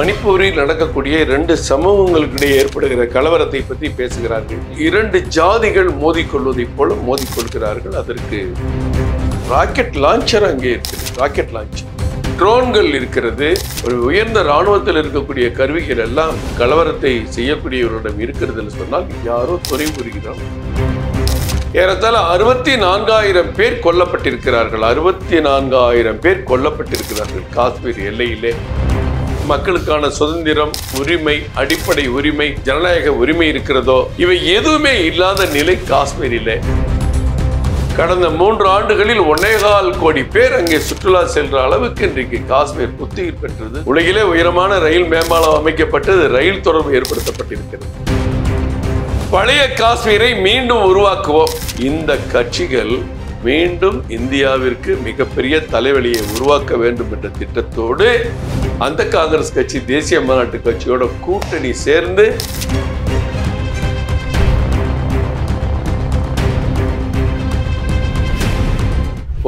மணிப்பூரில் நடக்கக்கூடிய இரண்டு சமூகங்களுக்கிடையே ஏற்படுகிற கலவரத்தை பற்றி பேசுகிறார்கள். இரண்டு ஜாதிகள் மோதிக்கொள்வதைப் போல மோதிக்கொள்கிறார்கள். அதற்கு ராக்கெட் லான்ச்சர் அங்கே இருக்கிறது. ராக்கெட் லான்ச்சர், ட்ரோன்கள் இருக்கிறது. ஒரு உயர்ந்த இராணுவத்தில் இருக்கக்கூடிய கருவிகள் எல்லாம் கலவரத்தை செய்யக்கூடியவர்களிடம் இருக்கிறது சொன்னால் யாரோ துறை புரிகிறார். ஏறத்தாழ 64,000 பேர் கொல்லப்பட்டிருக்கிறார்கள். 64,000 பேர் கொல்லப்பட்டிருக்கிறார்கள். காஷ்மீர் எல்லையிலே மக்களுக்கான சுதந்திரம், உரிமை, அடிப்படை உரிமை, ஜனநாயக உரிமை இருக்கிறதோ இவை எதுவுமே இல்லாத நிலை காஷ்மீரிலே. கடந்த 3 ஆண்டுகளில் 1.25 கோடி பேர் அங்கே சுற்றுலா சென்ற அளவுக்கு இன்றைக்கு காஷ்மீர் புத்துயிர் பெற்றது. உலகிலே உயரமான ரயில் மேம்பாலம் அமைக்கப்பட்டது. ரயில் தொடர்பு ஏற்படுத்தப்பட்டிருக்கிறது. பழைய காஷ்மீரை மீண்டும் உருவாக்குவோம். இந்த கட்சிகள் மீண்டும் இந்தியாவிற்கு மிகப்பெரிய தலைவலியை உருவாக்க வேண்டும் என்ற திட்டத்தோடு அந்த காங்கிரஸ் கட்சி தேசிய மாநாட்டு கட்சியோட கூட்டணி சேர்ந்து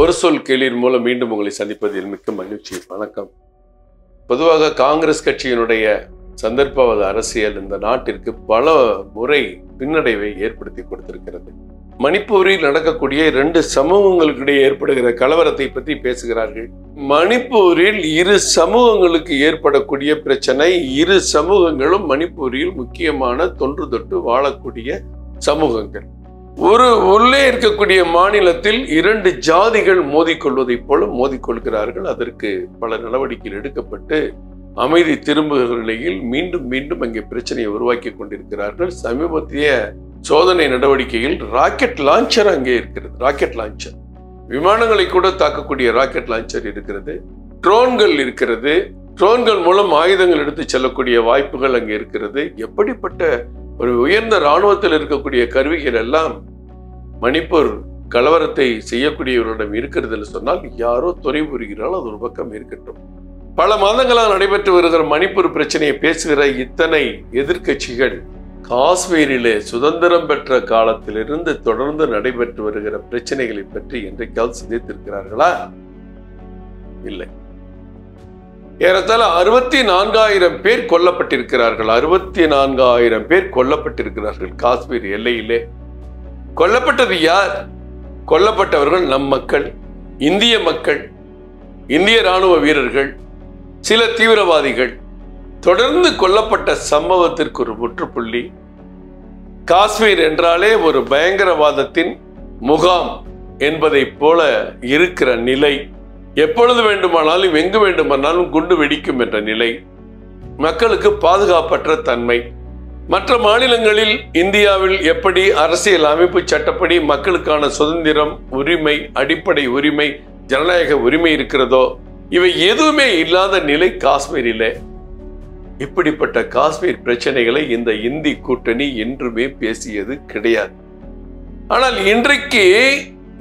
ஒரு சொல் கேளிர் மூலம் மீண்டும் உங்களை சந்திப்பதில் மிக்க மகிழ்ச்சி. வணக்கம். பொதுவாக காங்கிரஸ் கட்சியினுடைய சந்தர்ப்பவாத அரசியல் இந்த நாட்டிற்கு பல முறை பின்னடைவை ஏற்படுத்தி கொடுத்திருக்கிறது. மணிப்பூரில் நடக்கக்கூடிய இரண்டு சமூகங்களுக்கிடையே ஏற்படுகிற கலவரத்தை பற்றி பேசுகிறார்கள். மணிப்பூரில் இரு சமூகங்களுக்கு ஏற்படக்கூடிய பிரச்சனை. இரு சமூகங்களும் மணிப்பூரில் முக்கியமான தொன்று தொட்டு வாழக்கூடிய சமூகங்கள். ஒரு உள்ளே இருக்கக்கூடிய மாநிலத்தில் இரண்டு ஜாதிகள் மோதிக்கொள்வதைப் போல மோதிக்கொள்கிறார்கள். அதற்கு பல நடவடிக்கைகள் எடுக்கப்பட்டு அமைதி திரும்புகிற நிலையில் மீண்டும் மீண்டும் அங்கே பிரச்சனையை உருவாக்கி கொண்டிருக்கிறார்கள். சமீபத்திய சோதனை நடவடிக்கையில் ராக்கெட் லான்ச்சர் அங்கே இருக்கிறது. ராக்கெட் லான்ச்சர், விமானங்களை கூட தாக்கக்கூடிய ராக்கெட் லான்ச்சர் இருக்கிறது. ட்ரோன்கள் இருக்கிறது. ட்ரோன்கள் மூலம் ஆயுதங்கள் எடுத்து செல்லக்கூடிய வாய்ப்புகள் அங்கே இருக்கிறது. எப்படிப்பட்ட ஒரு உயர்ந்த இராணுவத்தில் இருக்கக்கூடிய கருவிகள் எல்லாம் மணிப்பூர் கலவரத்தை செய்யக்கூடியவர்களிடம் இருக்கிறது என்று சொன்னால் யாரோ துறை புரிகிறால் அது ஒரு பக்கம் இருக்கட்டும். பல மாதங்களாக நடைபெற்று வருகிற மணிப்பூர் பிரச்சனையை பேசுகிற இத்தனை எதிர்கட்சிகள் காஷ்மீரிலே சுதந்திரம் பெற்ற காலத்திலிருந்து தொடர்ந்து நடைபெற்று வருகிற பிரச்சனைகளை பற்றி என்றைக்காவது சிந்தித்திருக்கிறார்களா? இல்லை. ஏறத்தாழ 64,000 பேர் கொல்லப்பட்டிருக்கிறார்கள். 64,000 பேர் கொல்லப்பட்டிருக்கிறார்கள் காஷ்மீர் எல்லையிலே. கொல்லப்பட்டது யார்? கொல்லப்பட்டவர்கள் நம் மக்கள், இந்திய மக்கள், இந்திய ராணுவ வீரர்கள், சில தீவிரவாதிகள். தொடர்ந்து கொல்லப்பட்ட சம்பவத்திற்கு ஒரு முற்றுப்புள்ளி. காஷ்மீர் என்றாலே ஒரு பயங்கரவாதத்தின் முகாம் என்பதை போல இருக்கிற நிலை. எப்பொழுது வேண்டுமானாலும் எங்கு வேண்டுமானாலும் குண்டு வெடிக்கும் என்ற நிலை. மக்களுக்கு பாதுகாப்பற்ற தன்மை. மற்ற மாநிலங்களில் இந்தியாவில் எப்படி அரசியல் அமைப்பு சட்டப்படி மக்களுக்கான சுதந்திரம், உரிமை, அடிப்படை உரிமை, ஜனநாயக உரிமை இருக்கிறதோ இவை எதுவுமே இல்லாத நிலை காஷ்மீரிலே. இப்படிப்பட்ட காஷ்மீர் பிரச்சனைகளை இந்த இந்தி கூட்டணி என்றுமே பேசியது கிடையாது. ஆனால் இன்றைக்கு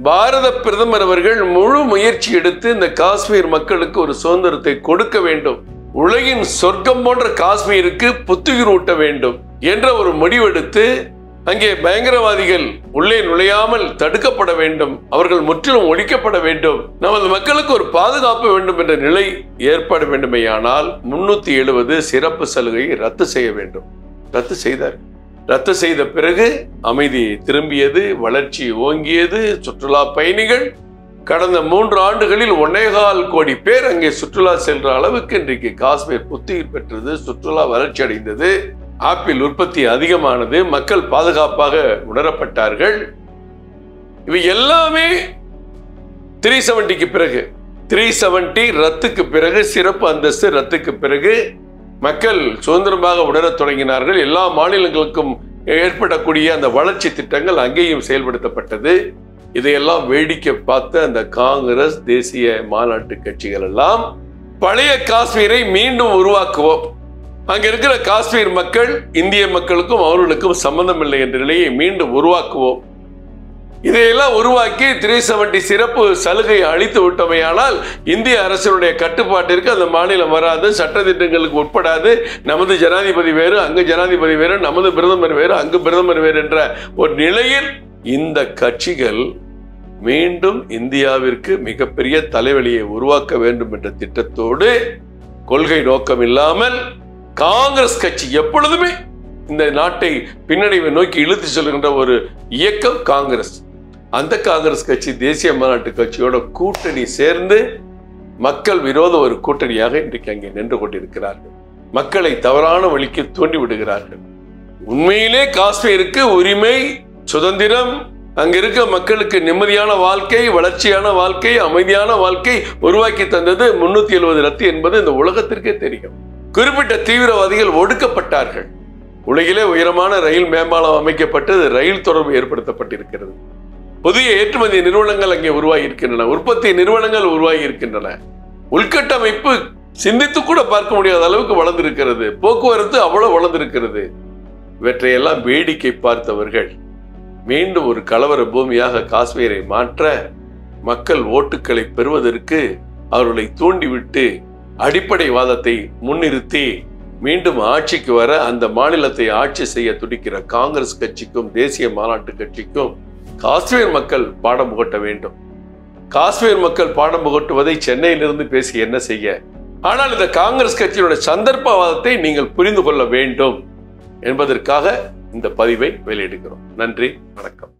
பாரத பிரதமர் அவர்கள் முழு முயற்சி எடுத்து இந்த காஷ்மீர் மக்களுக்கு ஒரு சுதந்திரத்தை கொடுக்க வேண்டும், உலகின் சொர்க்கம் போன்ற காஷ்மீருக்கு புத்துயிர் ஊட்ட வேண்டும் என்ற ஒரு முடிவெடுத்து அங்கே பயங்கரவாதிகள் உள்ளே நுழையாமல் தடுக்கப்பட வேண்டும், அவர்கள் முற்றிலும் ஒழிக்கப்பட வேண்டும், நமது மக்களுக்கு ஒரு பாதுகாப்பு வேண்டும் என்ற நிலை ஏற்பட வேண்டுமேயானால் 370 சிறப்பு சலுகையை ரத்து செய்ய வேண்டும். ரத்து செய்தார். ரத்து செய்த பிறகு அமைதி திரும்பியது, வளர்ச்சி ஓங்கியது. சுற்றுலா பயணிகள் கடந்த 3 ஆண்டுகளில் 1.25 கோடி பேர் அங்கே சுற்றுலா சென்ற அளவுக்கு இன்றைக்கு காஷ்மீர் புத்துயிர் பெற்றது. சுற்றுலா வளர்ச்சி அடைந்தது. ஆப்பிள் உற்பத்தி அதிகமானது. மக்கள் பாதுகாப்பாக உணரப்பட்டார்கள். இவை எல்லாமே 370க்கு பிறகு, 370 ரத்துக்கு பிறகு, சிறப்பு அந்தஸ்து ரத்துக்கு பிறகு மக்கள் சுதந்திரமாக உணரத் தொடங்கினார்கள். எல்லா மாநிலங்களுக்கும் ஏற்படக்கூடிய அந்த வளர்ச்சி திட்டங்கள் அங்கேயும் செயல்படுத்தப்பட்டது. இதையெல்லாம் வேடிக்கை பார்த்த அந்த காங்கிரஸ் தேசிய மாநாட்டு கட்சிகள் எல்லாம் பழைய காஷ்மீரை மீண்டும் உருவாக்குவோம், அங்க இருக்கிற காஷ்மீர் மக்கள் இந்திய மக்களுக்கும் அவர்களுக்கும் சம்பந்தம் இல்லை என்ற நிலையை மீண்டும் உருவாக்குவோம், இதையெல்லாம் உருவாக்கி 370 சிறப்பு சலுகை அளித்து விட்டமையானால் இந்திய அரசினுடைய கட்டுப்பாட்டிற்கு அந்த மாநிலம் வராது, சட்டத்திட்டங்களுக்கு உட்படாது. நமது ஜனாதிபதி வேறு, அங்கு ஜனாதிபதி வேறு, நமது பிரதமர் வேறு, அங்கு பிரதமர் வேறு என்ற ஒரு நிலையில் இந்த கட்சிகள் மீண்டும் இந்தியாவிற்கு மிகப்பெரிய தலைவலியை உருவாக்க வேண்டும் என்ற திட்டத்தோடு கொள்கை நோக்கம் இல்லாமல் காங்கிரஸ் கட்சி எப்பொழுதுமே இந்த நாட்டை பின்னடைவை நோக்கி இழுத்து செல்கின்ற ஒரு இயக்கம் காங்கிரஸ். அந்த காங்கிரஸ் கட்சி தேசிய மாநாட்டு கட்சியோட கூட்டணி சேர்ந்து மக்கள் விரோத ஒரு கூட்டணியாக இன்றைக்கு அங்கே நின்று கொண்டிருக்கிறார்கள். மக்களை தவறான வழிக்கு தூண்டி விடுகிறார்கள். உண்மையிலே காஷ்மீருக்கு உரிமை, சுதந்திரம், அங்க இருக்க மக்களுக்கு நிம்மதியான வாழ்க்கை, வளர்ச்சியான வாழ்க்கை, அமைதியான வாழ்க்கை உருவாக்கி தந்தது 370 ரத்து என்பது இந்த உலகத்திற்கே தெரியும். குறிப்பிட்ட தீவிரவாதிகள் ஒடுக்கப்பட்டார்கள். உலகிலே உயரமான ரயில் மேம்பாலம் அமைக்கப்பட்டு ரயில் தொடர்பு ஏற்படுத்தப்பட்டிருக்கிறது. புதிய ஏற்றுமதி நிறுவனங்கள் அங்கே உருவாகி இருக்கின்றன. உற்பத்தி நிறுவனங்கள் உருவாகி இருக்கின்றன. உள்கட்டமைப்பு சிந்தித்து கூட பார்க்க முடியாத அளவுக்கு வளர்ந்திருக்கிறது. போக்குவரத்து அவ்வளவு வளர்ந்திருக்கிறது. இவற்றையெல்லாம் வேடிக்கை பார்த்தவர்கள் மீண்டும் ஒரு கலவர பூமியாக காஷ்மீரை மாற்ற, மக்கள் ஓட்டுக்களை பெறுவதற்கு அவர்களை தூண்டிவிட்டு அடிப்படைவாதத்தை முன்னிறுத்தி மீண்டும் ஆட்சிக்கு வர அந்த மாநிலத்தை ஆட்சி செய்ய துடிக்கிற காங்கிரஸ் கட்சிக்கும் தேசிய மாநாட்டு கட்சிக்கும் காஷ்மீர் மக்கள் பாடம் புகட்ட வேண்டும். காஷ்மீர் மக்கள் பாடம் புகட்டுவதை சென்னையிலிருந்து பேசி என்ன செய்ய? ஆனால் இந்த காங்கிரஸ் கட்சியோட சந்தர்ப்பவாதத்தை நீங்கள் புரிந்து கொள்ள வேண்டும் என்பதற்காக இந்த பதிவை வெளியிடுகிறோம். நன்றி, வணக்கம்.